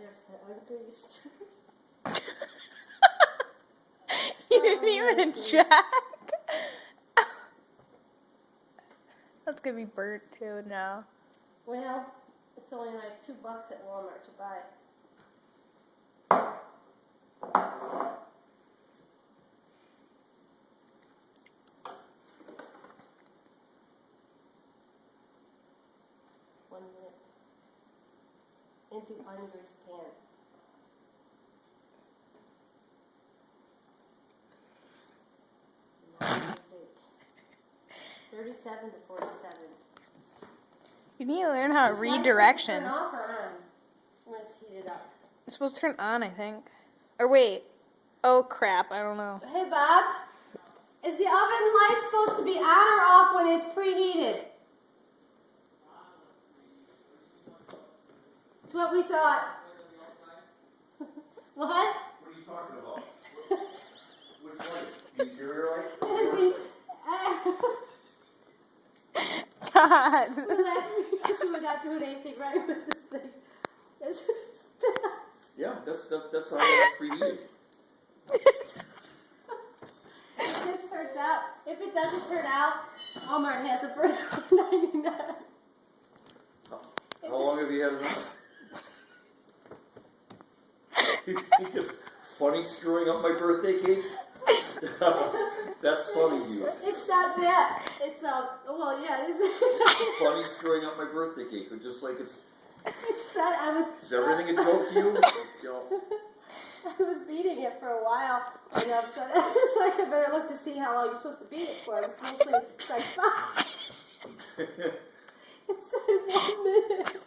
there's the ungreased. You didn't even check. That's gonna be burnt too now. Well, it's only like $2 at Walmart to buy. One minute. Into ungreased pan. Now, 37 to 47. You need to learn how to read directions. Turn off or on? I'm going to heat it up. It's supposed to turn on, I think. Or wait. Oh crap, I don't know. Hey Bob, is the oven light supposed to be on or off when it's preheated? That's what we thought. What? What are you talking about? Which light? The interior light? God. Last week, we're not doing anything right with this thing. Yeah, that's how it's preheated. If this turns out, if it doesn't turn out, Walmart has it for $99. How long have you had it on? You think it's funny screwing up my birthday cake? That's funny to you. It's not that. It's well, yeah, it is. Funny screwing up my birthday cake, but just like it's. It's that I was. Is everything a joke to you? I was beating it for a while, and so it's like I better look to see how long you're supposed to beat it for. It's mostly like 5. It said 1 minute.